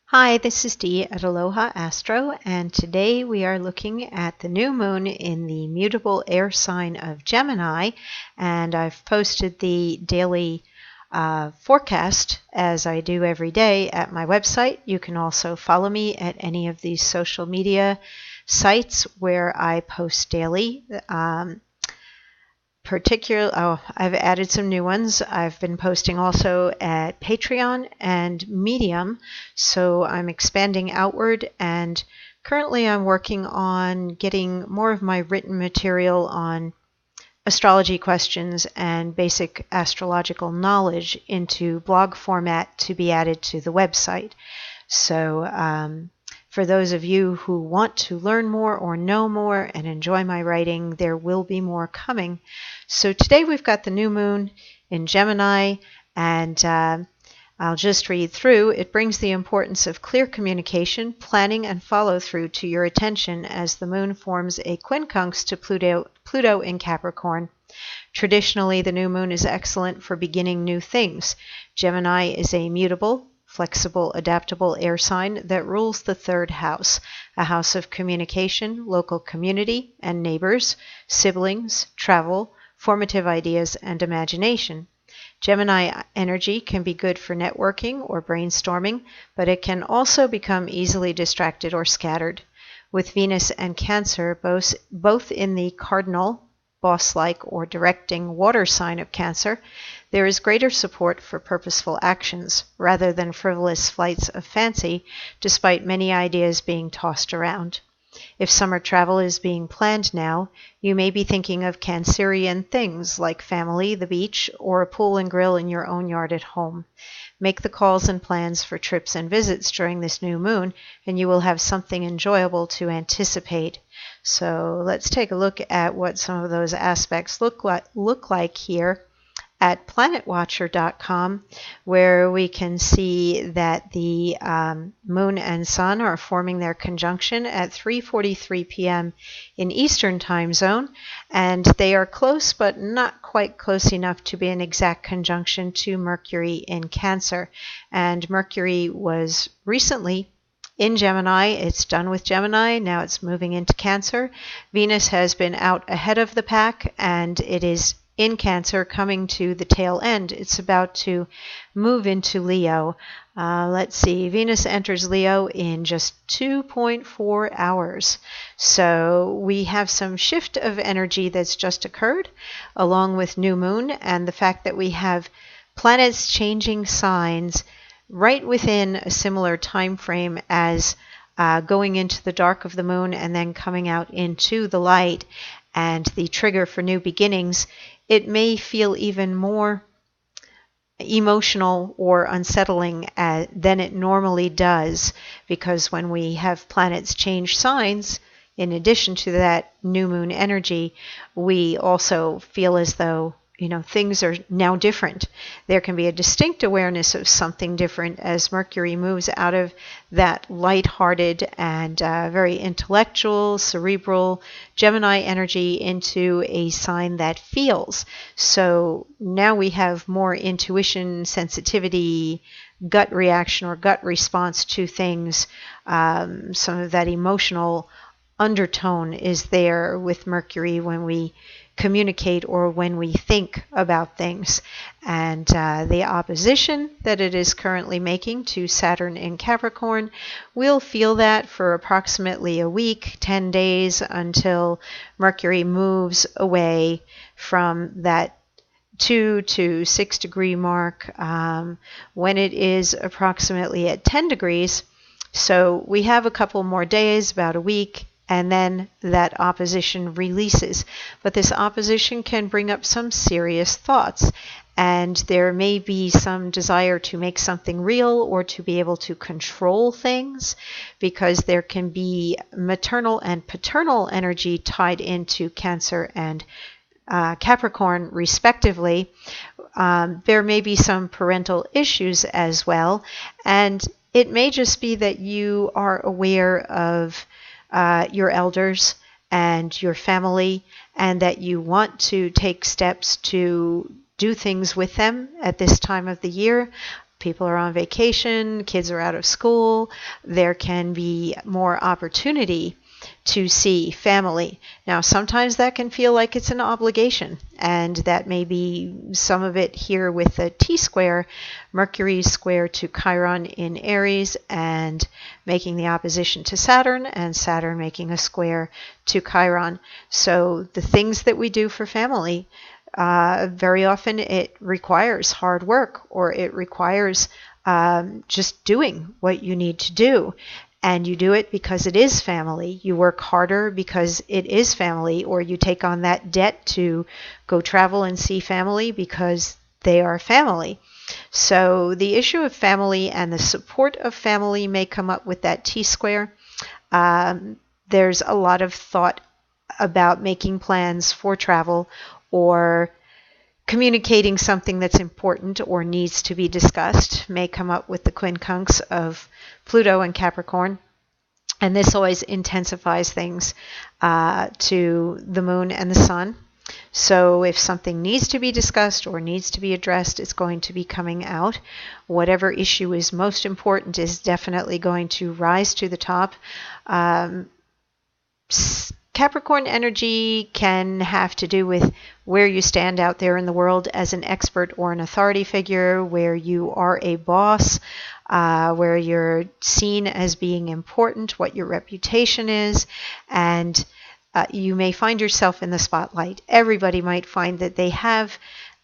Hi, this is Dee at Aloha Astro, and today we are looking at the new moon in the mutable air sign of Gemini, and I've posted the daily forecast as I do every day at my website. You can also follow me at any of these social media sites where I post daily. I've added some new ones. I've been posting also at Patreon and Medium, so I'm expanding outward, and currently I'm working on getting more of my written material on astrology questions and basic astrological knowledge into blog format to be added to the website. So for those of you who want to learn more or know more and enjoy my writing, there will be more coming. So today we've got the new moon in Gemini, and I'll just read through. It brings the importance of clear communication, planning, and follow-through to your attention as the moon forms a quincunx to Pluto in Capricorn. Traditionally, the new moon is excellent for beginning new things. Gemini is a mutable, flexible, adaptable air sign that rules the third house, a house of communication, local community and neighbors, siblings, travel, formative ideas, and imagination. Gemini energy can be good for networking or brainstorming, but it can also become easily distracted or scattered. With Venus and Cancer both in the cardinal, boss-like, or directing water sign of Cancer, there is greater support for purposeful actions rather than frivolous flights of fancy, despite many ideas being tossed around. If summer travel is being planned now, you may be thinking of Cancerian things like family, the beach, or a pool and grill in your own yard at home. Make the calls and plans for trips and visits during this new moon, and you will have something enjoyable to anticipate. So let's take a look at what some of those aspects look like here at planetwatcher.com, where we can see that the moon and sun are forming their conjunction at 3:43 p.m. in Eastern time zone, and they are close but not quite close enough to be an exact conjunction to Mercury in Cancer. And Mercury was recently in Gemini. It's done with Gemini. Now it's moving into Cancer. Venus has been out ahead of the pack, and it is in Cancer, coming to the tail end. It's about to move into Leo. Let's see, Venus enters Leo in just 2.4 hours. So we have some shift of energy that's just occurred, along with new moon, and the fact that we have planets changing signs right within a similar time frame as going into the dark of the moon and then coming out into the light, and the trigger for new beginnings. It may feel even more emotional or unsettling than it normally does, because when we have planets change signs, in addition to that new moon energy, we also feel as though things are now different. There can be a distinct awareness of something different as Mercury moves out of that light-hearted and very intellectual, cerebral Gemini energy into a sign that feels. So now we have more intuition, sensitivity, gut reaction or gut response to things. Some of that emotional undertone is there with Mercury when we communicate or when we think about things. And the opposition that it is currently making to Saturn in Capricorn, we'll feel that for approximately a week, 10 days, until Mercury moves away from that 2 to 6 degree mark when it is approximately at 10 degrees. So we have a couple more days, about a week, and then that opposition releases. But this opposition can bring up some serious thoughts, and there may be some desire to make something real or to be able to control things, because there can be maternal and paternal energy tied into Cancer and Capricorn respectively. There may be some parental issues as well, and it may just be that you are aware of your elders and your family, and that you want to take steps to do things with them at this time of the year. people are on vacation, kids are out of school, there can be more opportunity to see family. Now, sometimes that can feel like it's an obligation, and that may be some of it here with the T-square, Mercury square to Chiron in Aries and making the opposition to Saturn, and Saturn making a square to Chiron. So the things that we do for family, very often it requires hard work, or it requires just doing what you need to do. And you do it because it is family. You work harder because it is family, or you take on that debt to go travel and see family because they are family. So the issue of family and the support of family may come up with that T-square. There's a lot of thought about making plans for travel, or communicating something that's important or needs to be discussed. May come up with the quincunx of Pluto and Capricorn. And this always intensifies things to the moon and the sun. So if something needs to be discussed or needs to be addressed, it's going to be coming out. Whatever issue is most important is definitely going to rise to the top. Capricorn energy can have to do with where you stand out there in the world as an expert or an authority figure, where you are a boss, where you're seen as being important, what your reputation is, and you may find yourself in the spotlight. Everybody might find that they have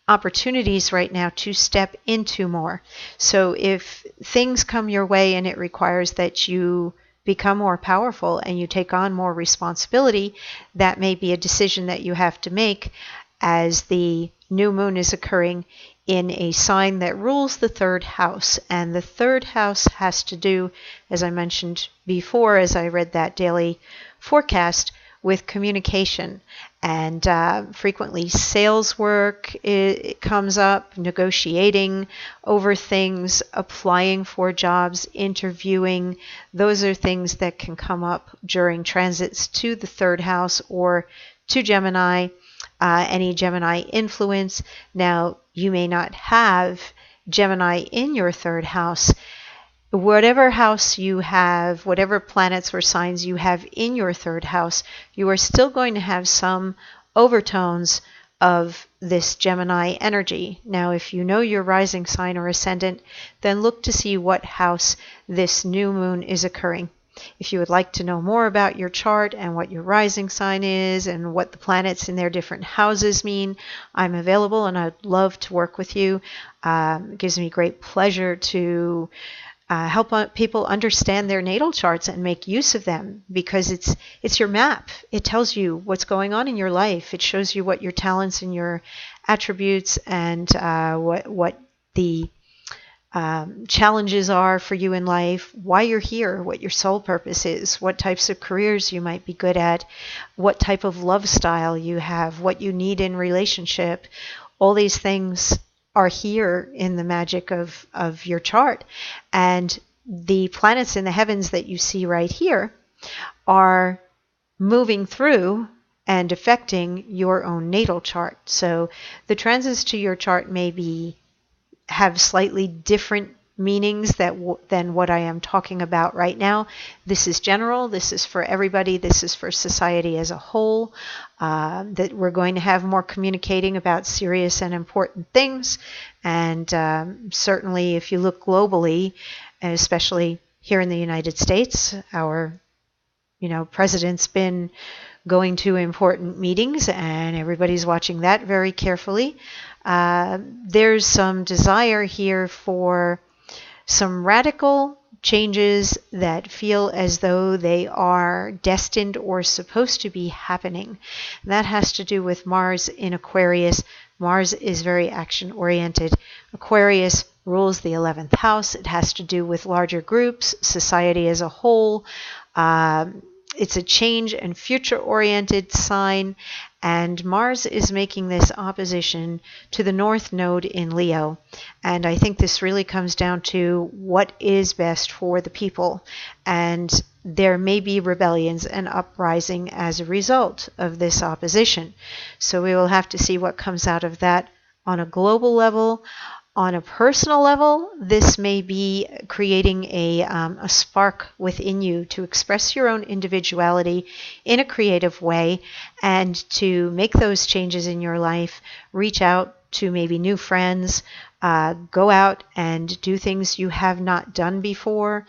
opportunities right now to step into more. So if things come your way and it requires that you become more powerful and you take on more responsibility, that may be a decision that you have to make as the new moon is occurring in a sign that rules the third house. And the third house has to do, as I mentioned before, as I read that daily forecast, with communication. And frequently sales work, it comes up, negotiating over things, applying for jobs, interviewing. Those are things that can come up during transits to the third house or to Gemini, any Gemini influence. Now, you may not have Gemini in your third house. Whatever house you have, whatever planets or signs you have in your third house, you are still going to have some overtones of this Gemini energy. Now, if you know your rising sign or ascendant, then look to see what house this new moon is occurring. If you would like to know more about your chart and what your rising sign is and what the planets in their different houses mean, I'm available and I'd love to work with you. It gives me great pleasure to help people understand their natal charts and make use of them, because it's your map. It tells you what's going on in your life. It shows you what your talents and your attributes and what the challenges are for you in life, why you're here, what your soul purpose is, what types of careers you might be good at, what type of love style you have, what you need in relationship. All these things are here in the magic of your chart. And the planets in the heavens that you see right here are moving through and affecting your own natal chart. So the transits to your chart may have slightly different meanings than what I am talking about right now. This is general. This is for everybody. This is for society as a whole. That we're going to have more communicating about serious and important things. And certainly if you look globally, and especially here in the United States, our president's been going to important meetings and everybody's watching that very carefully. There's some desire here for some radical changes that feel as though they are destined or supposed to be happening. And that has to do with Mars in Aquarius. Mars is very action-oriented. Aquarius rules the 11th house. It has to do with larger groups, society as a whole. It's a change and future-oriented sign, and Mars is making this opposition to the North Node in Leo. And I think this really comes down to what is best for the people. And there may be rebellions and uprising as a result of this opposition. So we will have to see what comes out of that on a global level. On a personal level, this may be creating a spark within you to express your own individuality in a creative way and to make those changes in your life. Reach out to maybe new friends, go out and do things you have not done before.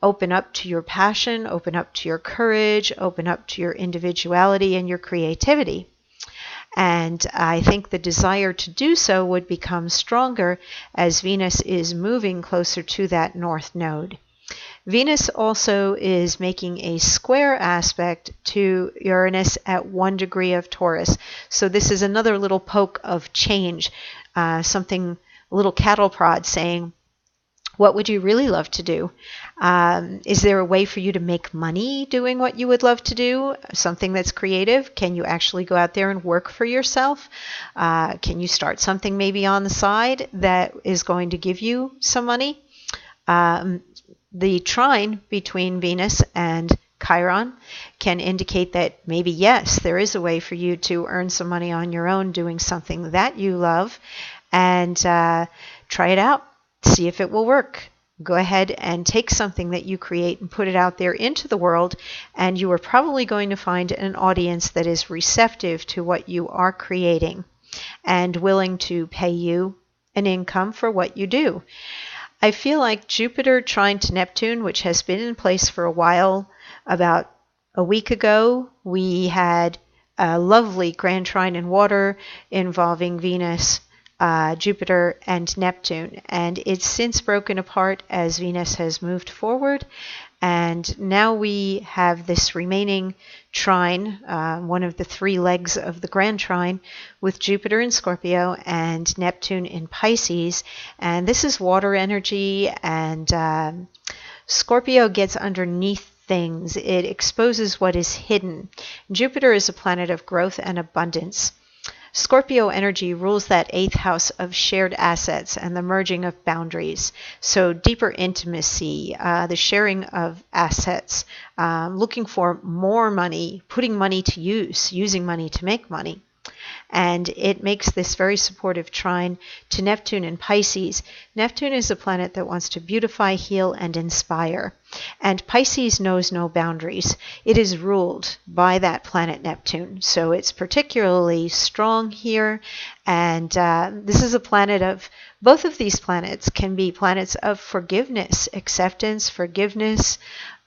Open up to your passion, open up to your courage, open up to your individuality and your creativity. And I think the desire to do so would become stronger as Venus is moving closer to that north node. Venus also is making a square aspect to Uranus at 1 degree of Taurus. So this is another little poke of change, something, a little cattle prod saying, what would you really love to do? Is there a way for you to make money doing what you would love to do? Something that's creative? Can you actually go out there and work for yourself? Can you start something maybe on the side that is going to give you some money? The trine between Venus and Chiron can indicate that maybe, yes, there is a way for you to earn some money on your own doing something that you love, and try it out. See if it will work. Go ahead and take something that you create and put it out there into the world, and you are probably going to find an audience that is receptive to what you are creating and willing to pay you an income for what you do. I feel like Jupiter trine to Neptune, which has been in place for a while, about a week ago, we had a lovely grand trine in water involving Venus, Jupiter, and Neptune, and it's since broken apart as Venus has moved forward, and now we have this remaining trine, one of the 3 legs of the grand trine, with Jupiter in Scorpio and Neptune in Pisces, and this is water energy, and Scorpio gets underneath things. It exposes what is hidden. Jupiter is a planet of growth and abundance. Scorpio energy rules that 8th house of shared assets and the merging of boundaries. So deeper intimacy, the sharing of assets, looking for more money, putting money to use, using money to make money. And it makes this very supportive trine to Neptune in Pisces. Neptune is a planet that wants to beautify, heal, and inspire. And Pisces knows no boundaries. It is ruled by that planet Neptune. So it's particularly strong here. And this is a planet of, both of these planets can be planets of forgiveness, acceptance, forgiveness,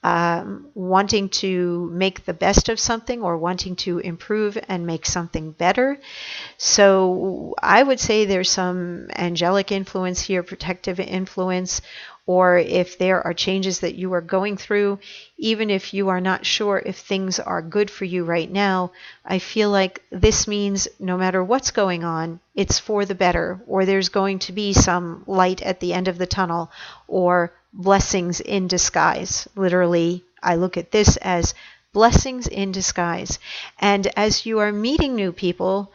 wanting to make the best of something or wanting to improve and make something better. So I would say there's some angelic influence here, protective influence, or if there are changes that you are going through, even if you are not sure if things are good for you right now, I feel like this means no matter what's going on, it's for the better, or there's going to be some light at the end of the tunnel, or blessings in disguise. Literally, I look at this as blessings in disguise. And as you are meeting new people,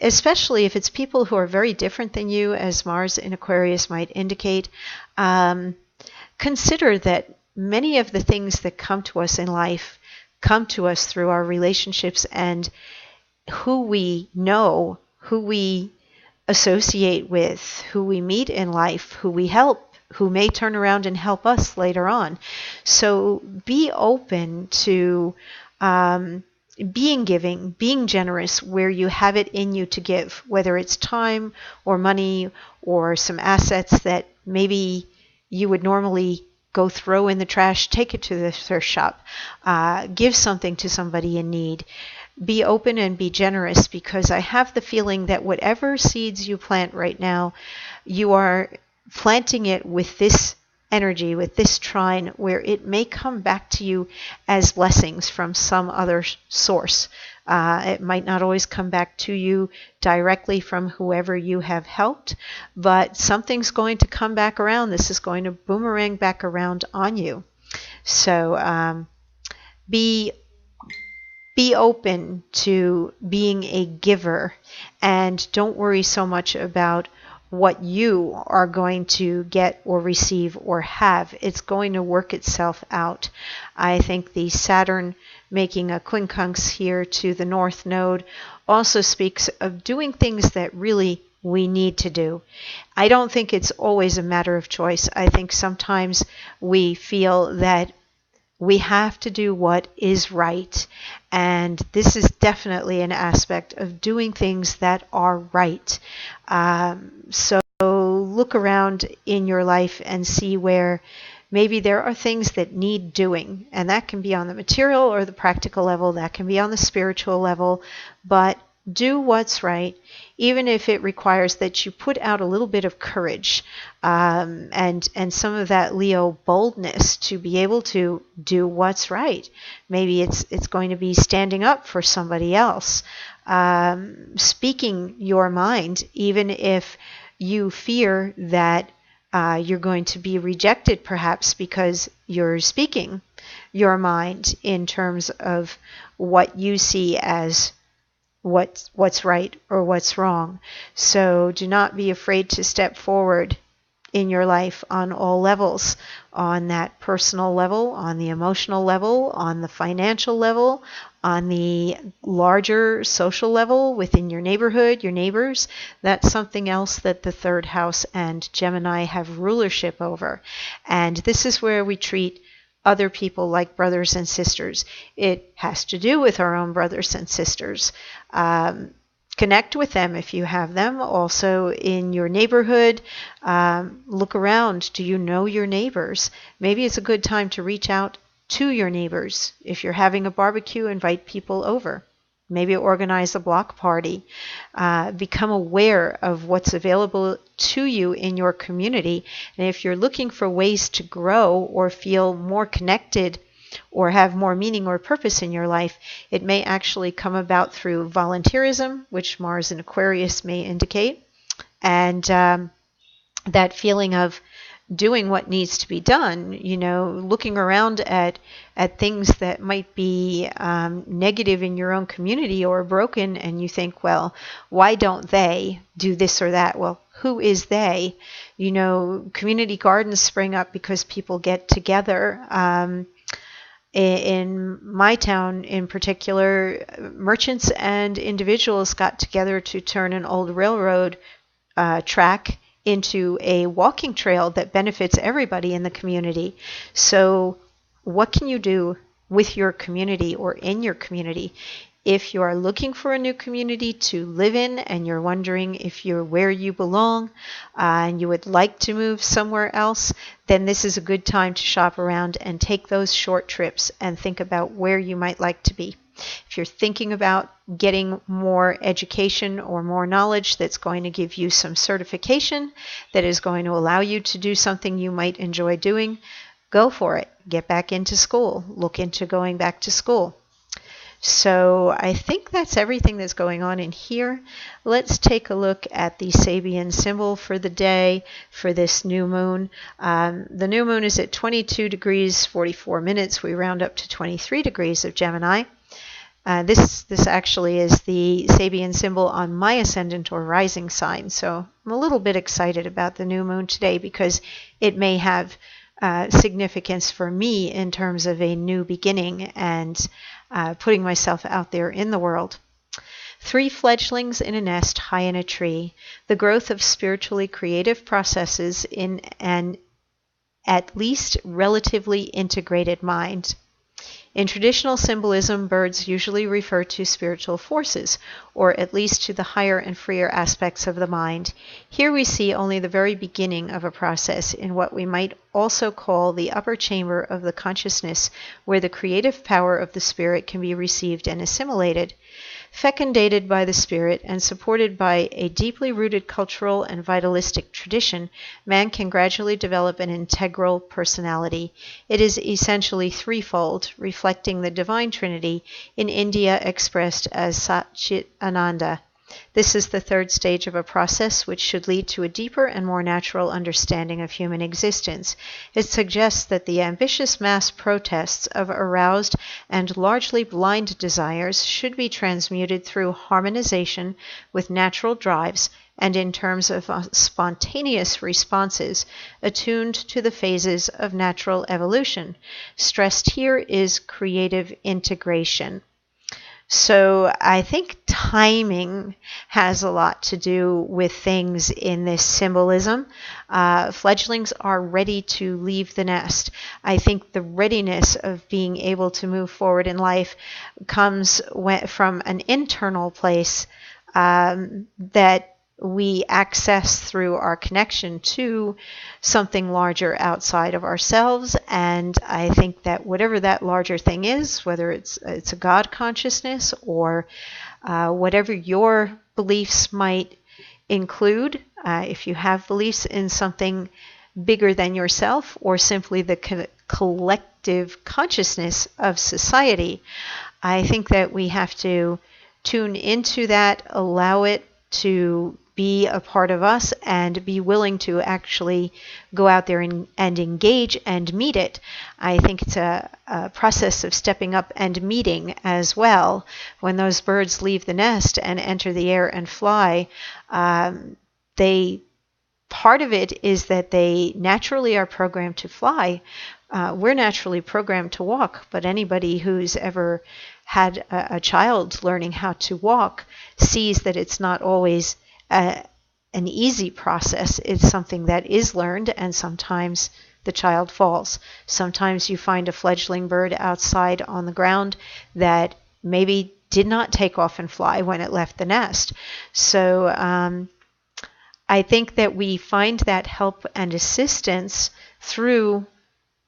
especially if it's people who are very different than you, as Mars in Aquarius might indicate, consider that many of the things that come to us in life come to us through our relationships and who we know, who we associate with, who we meet in life, who we help, who may turn around and help us later on. So be open to being giving, being generous where you have it in you to give, whether it's time or money or some assets that maybe you would normally go throw in the trash, take it to the thrift shop, give something to somebody in need. Be open and be generous, because I have the feeling that whatever seeds you plant right now, you are planting it with this energy, with this trine, where it may come back to you as blessings from some other source. It might not always come back to you directly from whoever you have helped, but something's going to come back around. This is going to boomerang back around on you. So be open to being a giver, and don't worry so much about what you are going to get or receive or have. It's going to work itself out. I think the Saturn making a quincunx here to the North Node also speaks of doing things that really we need to do. I don't think it's always a matter of choice. I think sometimes we feel that we have to do what is right. And this is definitely an aspect of doing things that are right. So look around in your life and see where maybe there are things that need doing. And that can be on the material or the practical level. That can be on the spiritual level. But do what's right, even if it requires that you put out a little bit of courage and some of that Leo boldness to be able to do what's right. Maybe it's going to be standing up for somebody else, speaking your mind, even if you fear that you're going to be rejected, perhaps because you're speaking your mind in terms of what you see as what's right or what's wrong. So do not be afraid to step forward in your life on all levels, on that personal level, on the emotional level, on the financial level, on the larger social level within your neighborhood, your neighbors. That's something else that the third house and Gemini have rulership over. And this is where we treat other people like brothers and sisters. It has to do with our own brothers and sisters. Connect with them if you have them. Also in your neighborhood, look around. Do you know your neighbors? Maybe it's a good time to reach out to your neighbors. If you're having a barbecue, invite people over. Maybe organize a block party. Become aware of what's available to you in your community. And if you're looking for ways to grow or feel more connected or have more meaning or purpose in your life, it may actually come about through volunteerism, which Mars in Aquarius may indicate, and that feeling of doing what needs to be done, looking around at things that might be negative in your own community or broken, and you think, well, why don't they do this or that? Well, who is they? Community gardens spring up because people get together. In my town in particular, merchants and individuals got together to turn an old railroad track into a walking trail that benefits everybody in the community. So what can you do with your community or in your community? If you are looking for a new community to live in and you're wondering if you're where you belong and you would like to move somewhere else, then this is a good time to shop around and take those short trips and think about where you might like to be. If you're thinking about getting more education or more knowledge that's going to give you some certification that is going to allow you to do something you might enjoy doing, go for it. Get back into school. Look into going back to school. So I think that's everything that's going on in here. Let's take a look at the Sabian symbol for the day for this new moon. The new moon is at 22 degrees 44 minutes. We round up to 23 degrees of Gemini. This actually is the Sabian symbol on my ascendant or rising sign. So I'm a little bit excited about the new moon today because it may have significance for me in terms of a new beginning and putting myself out there in the world. 3 fledglings in a nest high in a tree, the growth of spiritually creative processes in an at least relatively integrated mind. In traditional symbolism, birds usually refer to spiritual forces, or at least to the higher and freer aspects of the mind. Here we see only the very beginning of a process in what we might also call the upper chamber of the consciousness, where the creative power of the spirit can be received and assimilated. Fecundated by the spirit and supported by a deeply rooted cultural and vitalistic tradition, man can gradually develop an integral personality. It is essentially threefold, reflecting the divine trinity, in India expressed as Satchit Ananda. This is the 3rd stage of a process which should lead to a deeper and more natural understanding of human existence. It suggests that the ambitious mass protests of aroused and largely blind desires should be transmuted through harmonization with natural drives and in terms of spontaneous responses attuned to the phases of natural evolution. Stressed here is creative integration. So I think timing has a lot to do with things in this symbolism. Fledglings are ready to leave the nest. I think the readiness of being able to move forward in life comes from an internal place that we access through our connection to something larger outside of ourselves. And I think that whatever that larger thing is, whether it's a God consciousness or whatever your beliefs might include, if you have beliefs in something bigger than yourself or simply the collective consciousness of society, I think that we have to tune into that, allow it to be a part of us, and be willing to actually go out there and engage and meet it. I think it's a process of stepping up and meeting as well. When those birds leave the nest and enter the air and fly, part of it is that they naturally are programmed to fly. We're naturally programmed to walk, but anybody who's ever had a child learning how to walk sees that it's not always an easy process. It's something that is learned, and sometimes the child falls. Sometimes you find a fledgling bird outside on the ground that maybe did not take off and fly when it left the nest. So I think that we find that help and assistance through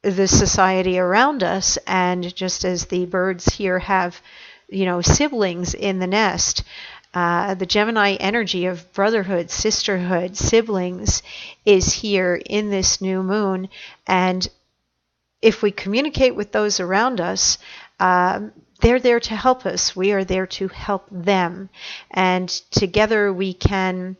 the society around us, and just as the birds here have, siblings in the nest, the Gemini energy of brotherhood, sisterhood, siblings is here in this new moon. And if we communicate with those around us, they're there to help us. We are there to help them. And together we can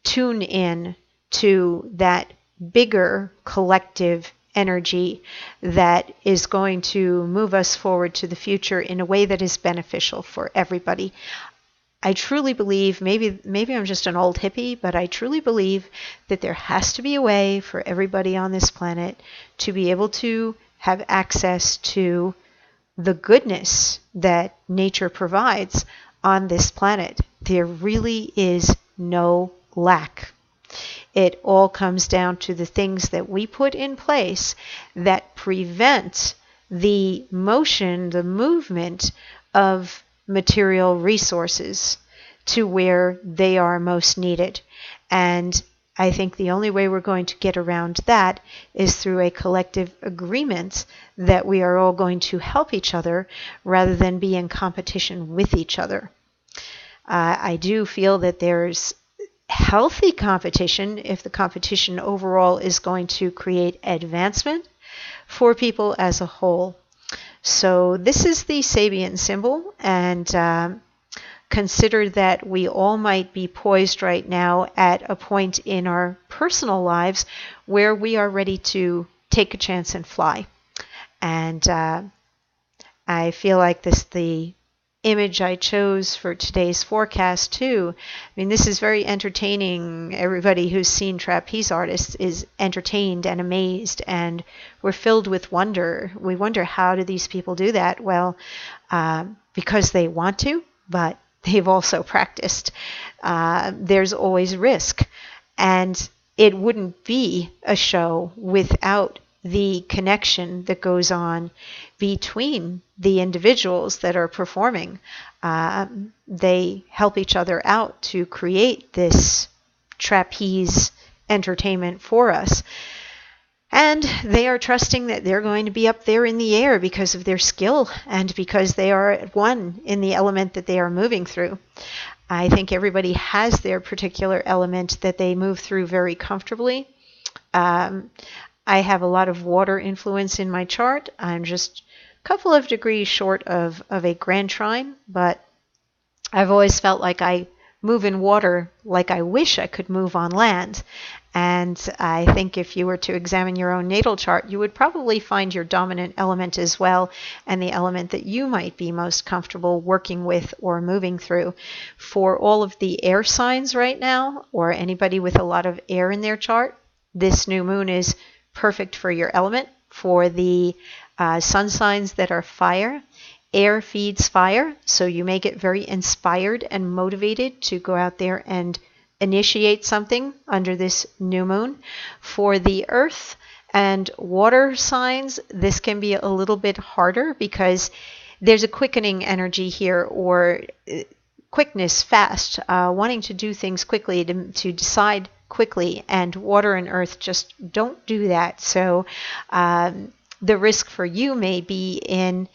tune in to that bigger collective energy that is going to move us forward to the future in a way that is beneficial for everybody. I truly believe, maybe I'm just an old hippie, but I truly believe that there has to be a way for everybody on this planet to be able to have access to the goodness that nature provides on this planet. There really is no lack. It all comes down to the things that we put in place that prevent the motion, the movement of material resources to where they are most needed. And I think the only way we're going to get around that is through a collective agreement that we are all going to help each other rather than be in competition with each other. I do feel that there's healthy competition if the competition overall is going to create advancement for people as a whole. So this is the Sabian symbol, and consider that we all might be poised right now at a point in our personal lives where we are ready to take a chance and fly. And I feel like the image I chose for today's forecast too. I mean, this is very entertaining. Everybody who's seen trapeze artists is entertained and amazed, and we're filled with wonder. We wonder, how do these people do that? Well, because they want to, but they've also practiced. There's always risk, and it wouldn't be a show without the connection that goes on between the individuals that are performing. They help each other out to create this trapeze entertainment for us. And they are trusting that they're going to be up there in the air because of their skill and because they are at one in the element that they are moving through. I think everybody has their particular element that they move through very comfortably. I have a lot of water influence in my chart. I'm just a couple of degrees short of a grand trine, but I've always felt like I move in water like I wish I could move on land. And I think if you were to examine your own natal chart, you would probably find your dominant element as well, and the element that you might be most comfortable working with or moving through. For all of the air signs right now, or anybody with a lot of air in their chart, this new moon is perfect for your element. For the sun signs that are fire, Air feeds fire, so you may get very inspired and motivated to go out there and initiate something under this new moon. For the earth and water signs, this can be a little bit harder because there's a quickening energy here, or quickness, fast, wanting to do things quickly, to decide quickly, and water and earth just don't do that. So the risk for you may be in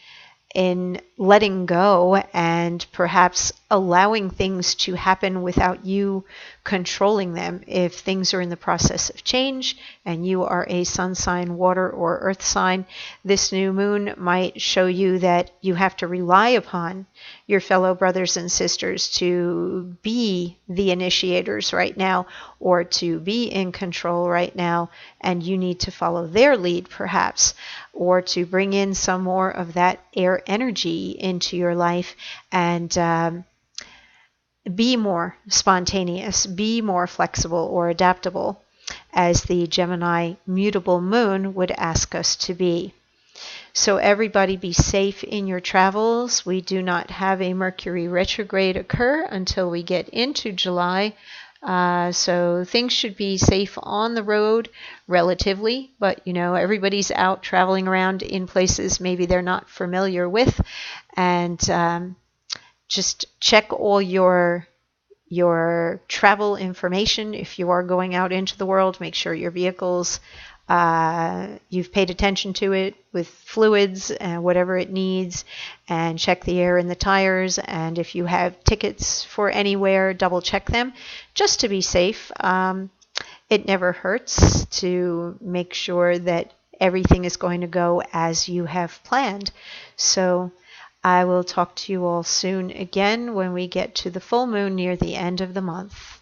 letting go and perhaps allowing things to happen without you controlling them. If things are in the process of change and you are a sun sign, water, or earth sign, this new moon might show you that you have to rely upon your fellow brothers and sisters to be the initiators right now, or to be in control right now, and you need to follow their lead perhaps, or to bring in some more of that air energy into your life and be more spontaneous, be more flexible or adaptable, as the Gemini mutable moon would ask us to be. So everybody be safe in your travels. We do not have a Mercury retrograde occur until we get into July. So things should be safe on the road relatively, but everybody's out traveling around in places maybe they're not familiar with, and just check all your travel information. If you are going out into the world, make sure your vehicles, you've paid attention to it with fluids and whatever it needs, and check the air in the tires. And if you have tickets for anywhere, double check them just to be safe. It never hurts to make sure that everything is going to go as you have planned. So I will talk to you all soon again when we get to the full moon near the end of the month.